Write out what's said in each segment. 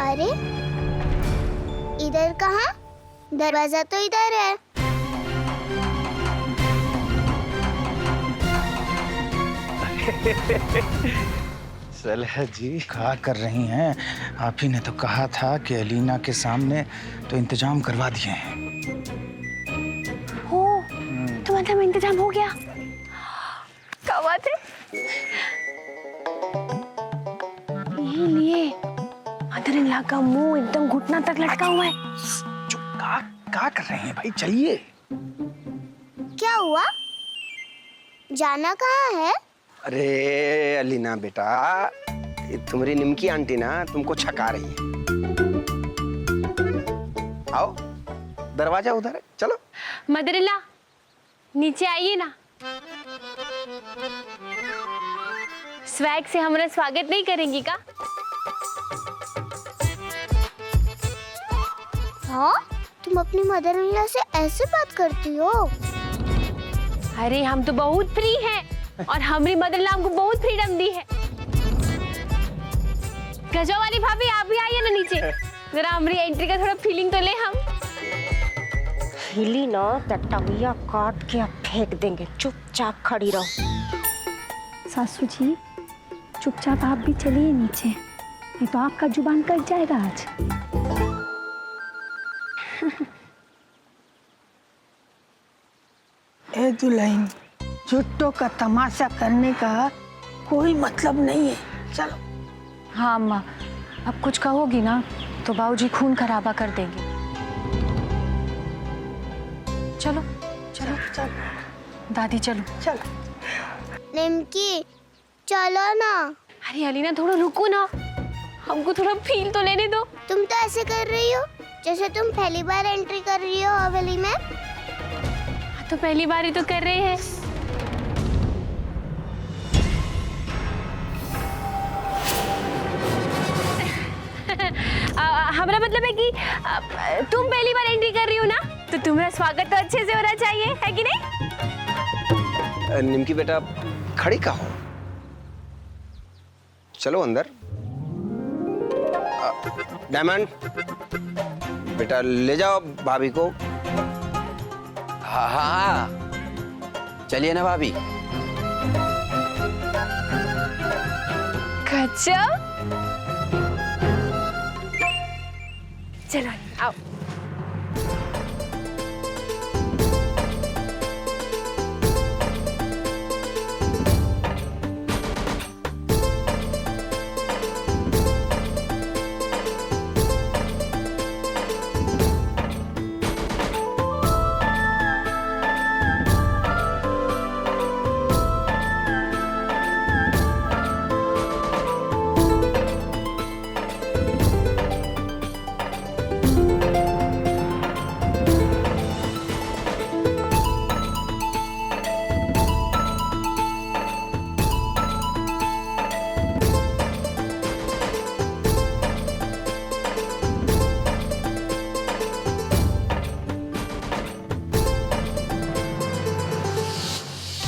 अरे इधर कहाँ? दरवाजा तो इधर है। सलेहा जी क्या कर रही हैं? आप ही ने तो कहा था कि अलीना के सामने तो इंतजाम करवा दिए हैं। हो तो मतलब इंतजाम हो गया? क्या बात है? ये मदर इन लॉ का मुंह एकदम घुटना तक लटका हुआ है। चुप, क्या कर रहे हैं भाई? चलिए। क्या हुआ? जाना कहाँ है? अरे अलीना बेटा, तुम्हारी निमकी आंटी ना तुमको छका रही है। आओ, दरवाजा उधर है, चलो। मदर इन लॉ नीचे आइए ना। स्वैग से हमारा स्वागत नहीं करेंगी का? हाँ, तुम अपनी मदर इन लॉ से ऐसे बात करती हो? अरे हम तो बहुत फ्री हैं और हमारी मदर इन लॉ हमको बहुत फ्रीडम दी है। गजो वाली भाभी आप भी आइए ना नीचे, जरा हमारी एंट्री का थोड़ा फीलिंग तो ले हम। हिली ना टटमिया काट के अब फेंक देंगे, चुपचाप खड़ी रहो। सासू जी चुपचाप आप भी चलिए नीचे, नहीं तो आपका जुबान कट जाएगा आज। ए दुल्हन, झुट्टो का तमाशा करने का कोई मतलब नहीं है, चलो। हाँ अम्मा, अब कुछ कहोगी ना तो बाबूजी खून खराबा कर देंगे। चलो चलो चलो दादी चलो। चलो। निमकी चलो ना। अरे अलीना थोड़ा रुको ना, हमको थोड़ा फील तो लेने दो। तुम तो ऐसे कर रही हो जैसे तुम पहली बार एंट्री कर रही हो हवेली में। तो पहली बार ही तो कर रहे हैं। हमारा मतलब है कि तुम पहली बार एंट्री कर रही हो ना, तो तुम्हारा स्वागत तो अच्छे से होना चाहिए, है कि नहीं? निमकी बेटा खड़ी का हो, चलो अंदर। डायमंड बेटा ले जाओ भाभी को। हाँ हाँ हाँ, चलिए ना भाभी। गजब। चलो आओ।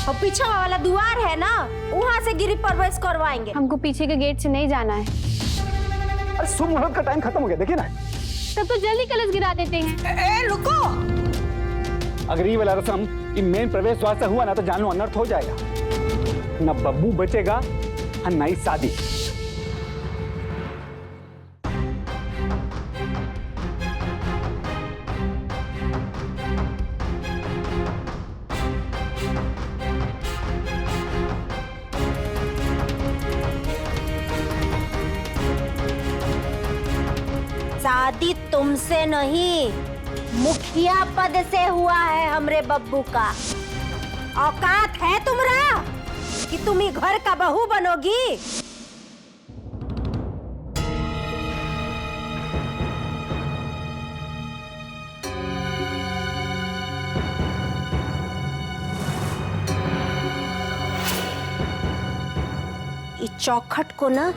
और पीछे वाला द्वार है ना, वहाँ से गिरी प्रवेश करवाएंगे। हमको पीछे के गेट से नहीं जाना है। अरे शुभ मुहूर्त का टाइम खत्म हो गया, देखिए ना। तब तो जल्दी कलश गिरा देते हैं। ए रुको। अगर ये वाला रस्म ये मेन प्रवेश द्वार से हुआ ना तो जान लो अनर्थ हो जाएगा। ना बब्बू बचेगा और ना ही शादी। शादी तुमसे नहीं, मुखिया पद से हुआ है हमरे बब्बू का। औकात है तुम्हारा कि तुम ही घर का बहू बनोगी? इस चौखट को ना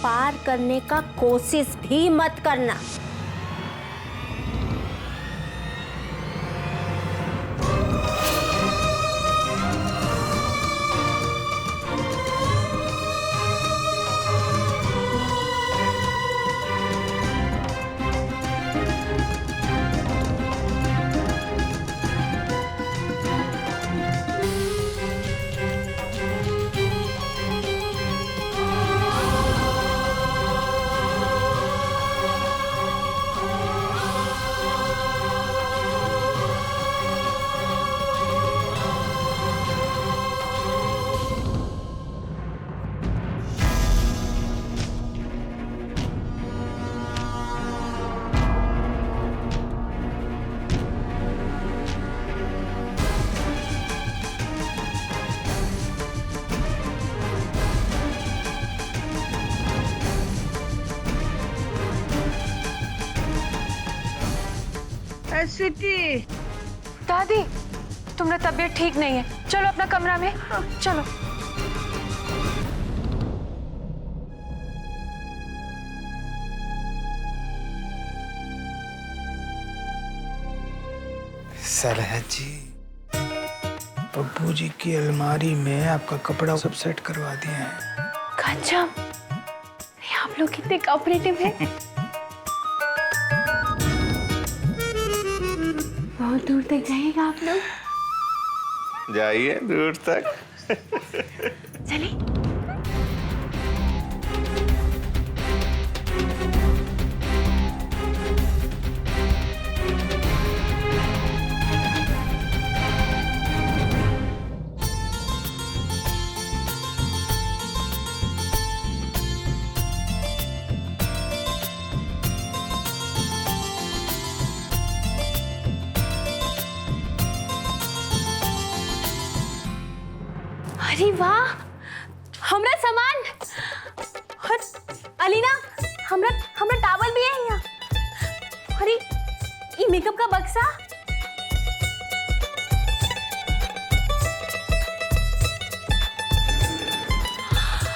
पार करने का कोशिश भी मत करना। स्वीटी। दादी तुम्हारा तबीयत ठीक नहीं है, चलो अपना कमरा में, चलो। सलह जी, बब्बू जी की अलमारी में आपका कपड़ा सब सेट करवा दिए हैं। गजब, आप लोग कितने कोऑपरेटिव हैं। बहुत दूर तक जाइएगा आप लोग। जाइए दूर तक। चलिए। अरे वाह, हमरा सामान। अलीना, हमरा टावल भी है यहाँ। अरे ये मेकअप का बक्सा।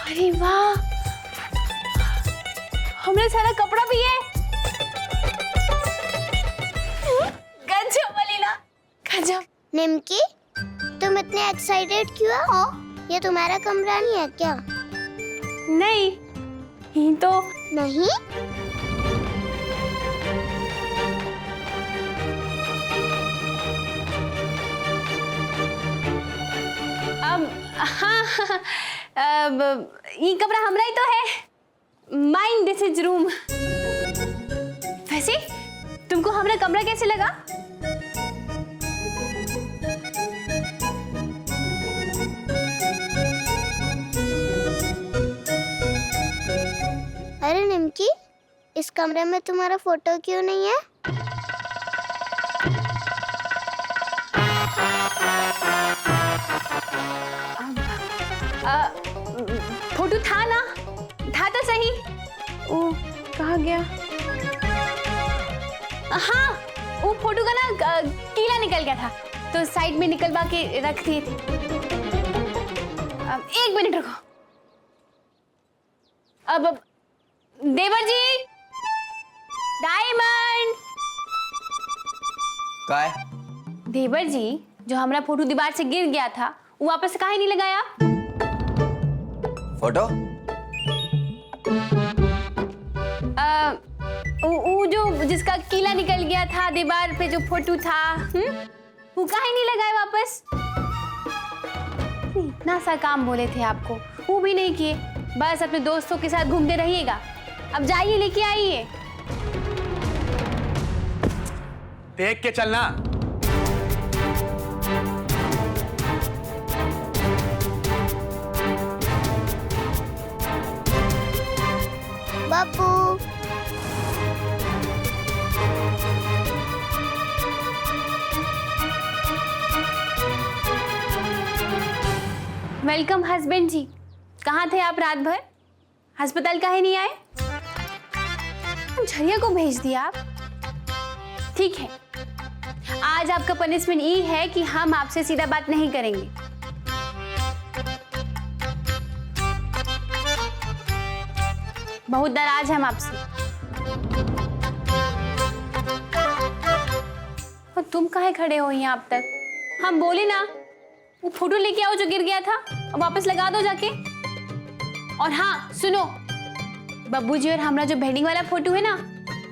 अरे वाह, हमरा सारा कपड़ा भी है। गजब अलीना, गजब। निमकी, तुम इतने एक्साइटेड क्यों हो? ये तुम्हारा कमरा नहीं है क्या? नहीं, ये तो नहीं? हाँ, ये कमरा हमरा ही तो है। Mind this is room. वैसे तुमको हमरा कमरा कैसे लगा? अरे निमकी, इस कमरे में तुम्हारा फोटो क्यों नहीं है? फोटो था ना, था तो सही। ओ कहाँ गया? हाँ, वो फोटो का ना कीला निकल गया था, तो साइड में निकलवा के रख दिए थे। एक मिनट रुको। अब देवर जी, डायमंड। क्या है? देवर जी, जो हमारा फोटो दीवार से गिर गया था, वो वापस काहे नहीं लगाया? फोटो? वो जो जिसका कीला निकल गया था दीवार पे, जो फोटो था, वो काहे नहीं लगाए वापस? इतना सा काम बोले थे आपको, वो भी नहीं किए। बस अपने दोस्तों के साथ घूमते रहिएगा। अब जाइए, लेके आइए। देख के चलना। बब्बू, वेलकम हस्बैंड जी। कहाँ थे आप रात भर? अस्पताल काहे नहीं आए? झरिया को भेज दिया आप। ठीक है, आज आपका पनिशमेंट ये है कि हम आपसे सीधा बात नहीं करेंगे। बहुत नाराज हम आपसे। और तुम काहे खड़े हो यहाँ अब तक? हम बोले ना, वो फोटो लेके आओ जो गिर गया था, और वापस लगा दो जाके। और हाँ सुनो, बब्बू जी और हमारा जो वेडिंग वाला फोटो है ना,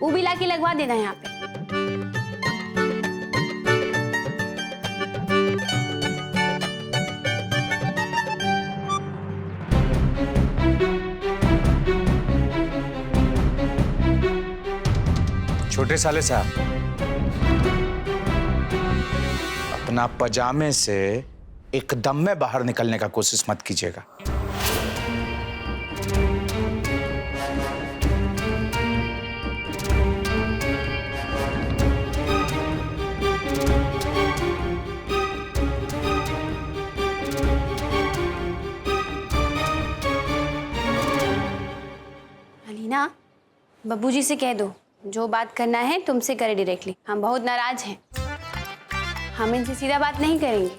वो भी लाके लगवा देना यहाँ पे। छोटे साले साहब, अपना पजामे से एकदम में बाहर निकलने का कोशिश मत कीजिएगा। अलीना, बब्बू जी से कह दो जो बात करना है तुमसे करे डायरेक्टली। हम बहुत नाराज हैं, हम इनसे सीधा बात नहीं करेंगे।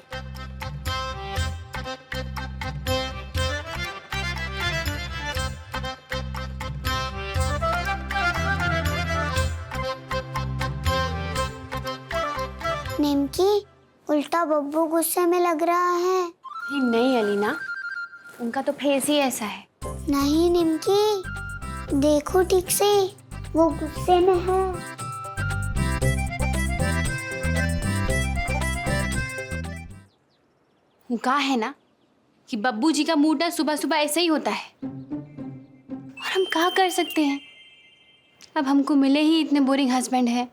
निमकी, उल्टा बब्बू गुस्से में लग रहा है। नहीं अलीना, उनका तो फेस ही ऐसा है। नहीं निमकी, देखो ठीक से, वो गुस्से में है। वो कहा है ना कि बब्बू जी का मूड ना सुबह सुबह ऐसे ही होता है, और हम क्या कर सकते हैं। अब हमको मिले ही इतने बोरिंग हस्बैंड है।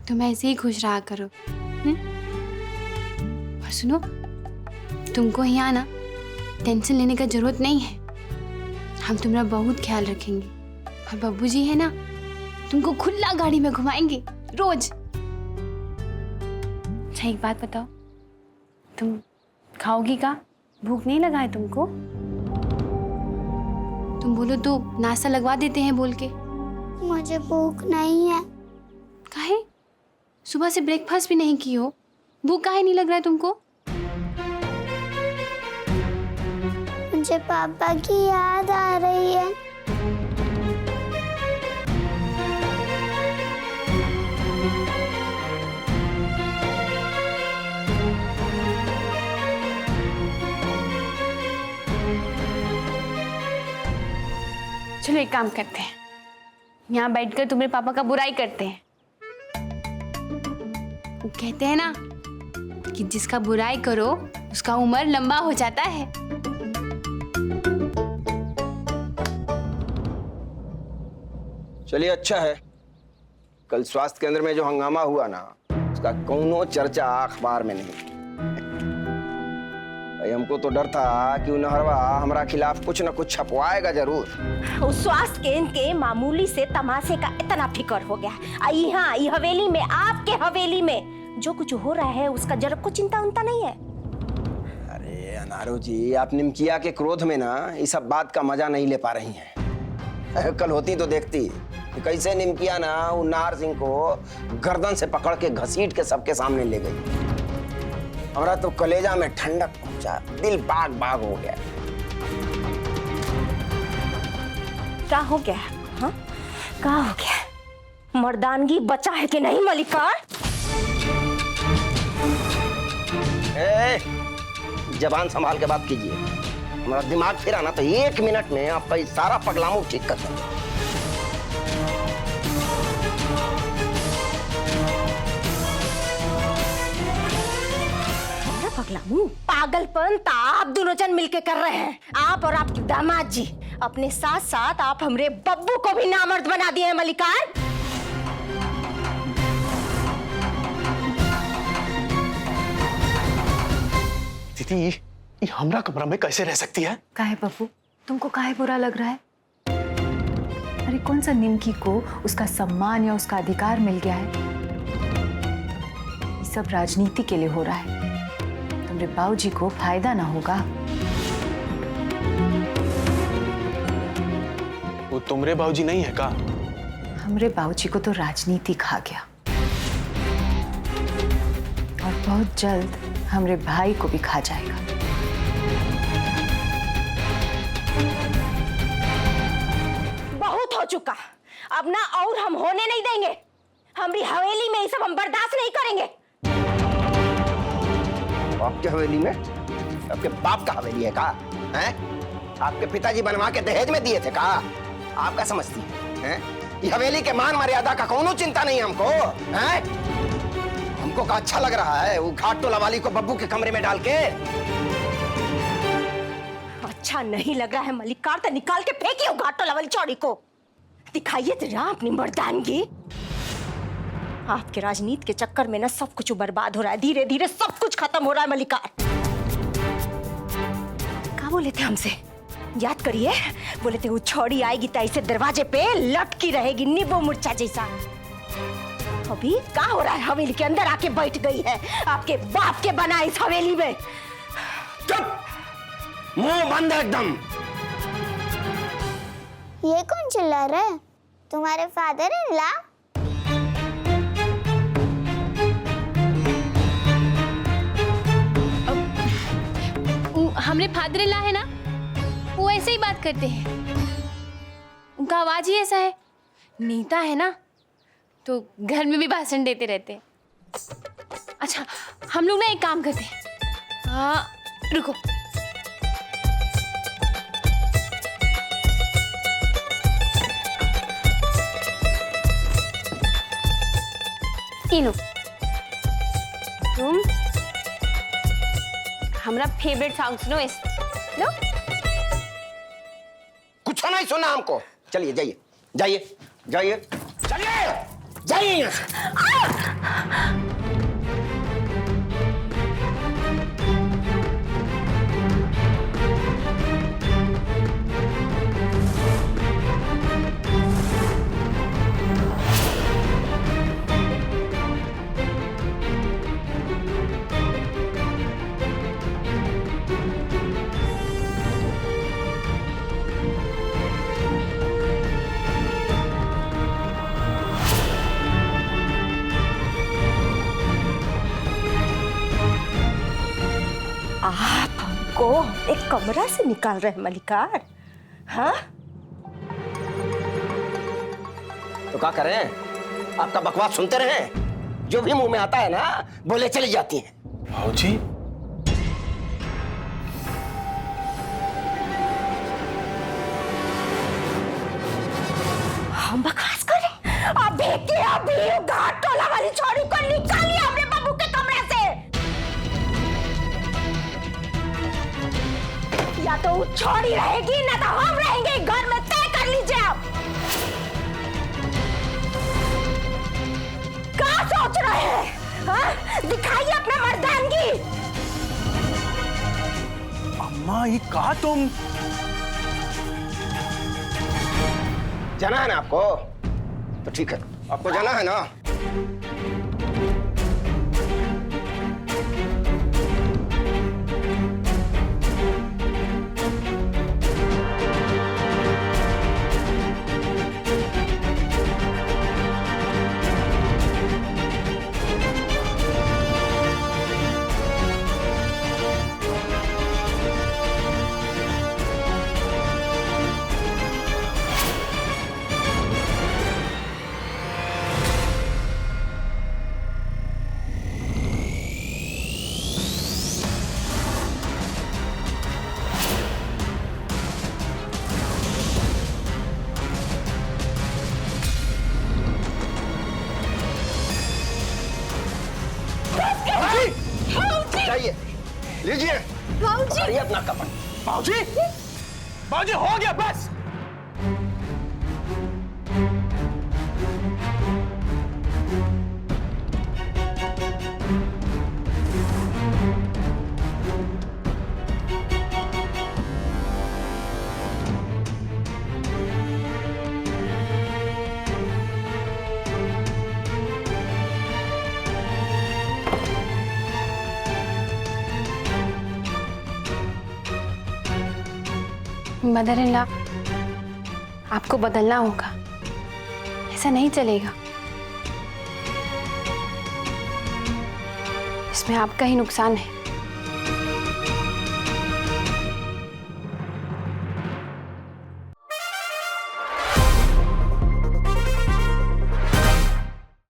तुम ऐसे ही खुश रहा करो। और सुनो, तुमको यहाँ ना टेंशन लेने का जरूरत नहीं है। हम तुम्हारा बहुत ख्याल रखेंगे, और बब्बू जी है ना, तुमको खुला गाड़ी में घुमाएंगे रोज। अच्छा एक बात बताओ, तुम खाओगी का? भूख नहीं लगा है तुमको? तुम बोलो तो नाश्ता लगवा देते हैं बोल के। मुझे भूख नहीं है। काहे? सुबह से ब्रेकफास्ट भी नहीं की हो, भूख काहे नहीं लग रहा है तुमको? मुझे पापा की याद आ रही है। चलो एक काम करते हैं, यहाँ बैठकर तुम्हारे पापा का बुराई करते हैं। वो कहते हैं ना कि जिसका बुराई करो उसका उम्र लंबा हो जाता है। चलिए अच्छा है, कल स्वास्थ्य केंद्र में जो हंगामा हुआ ना, उसका कौनो चर्चा अखबार में नहीं। भाई हमको तो डर था कि नहरवा हमारा खिलाफ कुछ न कुछ छपवाएगा जरूर। उस स्वास्थ्य केंद्र के मामूली से तमाशे का इतना फिक्र हो गया। यहाँ ये हवेली में, आपके हवेली में जो कुछ हो रहा है उसका जरा को चिंता उनता नहीं है। अरे अनारो जी, आप निमकिया के क्रोध में ना इस सब बात का मजा नहीं ले पा रही हैं। कल होती तो देखती कैसे निमकिया ना उन नार सिंह को गर्दन से पकड़ के घसीट के सबके सामने ले गई। हमारा तो कलेजा में ठंडक पहुंचा, दिल बाग बाग हो गया। क्या हो गया? हाँ, क्या हो गया? मर्दानगी बचा है कि नहीं मलिकार? जबान संभाल के बात कीजिए। हमारा दिमाग फिरा ना तो 1 मिनट में आपका ये सारा पगलामू ठीक कर दूंगा। पगलामू पागलपन तो आप दोनों जन मिलके कर रहे हैं। आप और आपके दामाद जी, अपने साथ साथ आप हमरे बब्बू को भी नामर्द बना दिए हैं मलिकार। दीदी, ये हमरा कमरा में कैसे रह सकती है? काहे बब्बू, तुमको काहे बुरा लग रहा है? अरे कौन सा निमकी को उसका सम्मान या उसका अधिकार मिल गया है? ये सब राजनीति के लिए हो रहा है। तुम्हारे बाबूजी को फायदा ना होगा। वो तुमरे बाबूजी नहीं है का? हमरे बाबूजी को तो राजनीति खा गया, और बहुत जल्द हमरे भाई को भी खा जाएगा। बहुत हो चुका, अब ना और हम होने नहीं देंगे। हमारी हवेली में ये सब हम बर्दाश्त नहीं करेंगे। आपके हवेली में? आपके बाप का हवेली है का? हैं? आपके पिताजी बनवा के दहेज में दिए थे का? आप क्या समझती हैं? ये हवेली के मान मर्यादा का कोनो चिंता नहीं हमको, हैं? हमको का अच्छा लग रहा है वो घाट टोला वाली को बब्बू के कमरे में डाल के? अच्छा नहीं लग रहा है मलिकार तो निकाल के फेंकिए वो घाट टोला वाली चौड़ी को। दिखाइए जरा अपनी मर्दानगी। आपके राजनीति के चक्कर में ना सब कुछ बर्बाद हो रहा है, धीरे धीरे सब कुछ खत्म हो रहा है मलिकार। क्या बोले थे हमसे? याद करिए, बोले थे वो छौड़ी आएगी तो ऐसे दरवाजे पे लटकी रहेगी नींबू मुरझा जैसा। अभी क्या हो रहा है? हवेली के अंदर आके बैठ गई है, आपके बाप के बना इस हवेली में। चुप, मुंह बंद एकदम। ये कौन चिल्ला रहा है? तुम्हारे फादर इन लॉ? हमारे फादर इन लॉ है ना, वो ऐसे ही बात करते हैं। उनका आवाज ही ऐसा है। नेता है ना, तो घर में भी भाषण देते रहते हैं। अच्छा, हम लोग ना एक काम करते हैं। रुको, तीनों तुम हमारा फेवरेट सॉन्ग सुनो। इस लो, कुछ नहीं सुना हमको। चलिए जाइए जाइए जाइए चलिए जाइए यहाँ से। आप हमको एक कमरा से निकाल रहे हैं मलिकार? हाँ, तो क्या करें? आपका बकवास सुनते रहे? जो भी मुंह में आता है ना, बोले चली जाती हैं। भाऊजी, हम बकवास करें? अभी के अभी घाट टोला वाली छोरी को निकालिए अपने बाबू के कमरे से। या तो वो छोरी रहेगी ना तो हम रहेंगे घर में, तय कर लीजिए आप। क्या सोच रहे हैं? हाँ? दिखाइए अपना मर्दानगी। अम्मा ये कहा तुम? जाना है ना आपको? तो ठीक है, आपको जाना है ना? जाइए, लीजिए, पकड़िए अपना कपड़ा। भाऊजी, भाऊजी हो गया बस। मदर इन लॉ, आपको बदलना होगा, ऐसा नहीं चलेगा। इसमें आपका ही नुकसान है।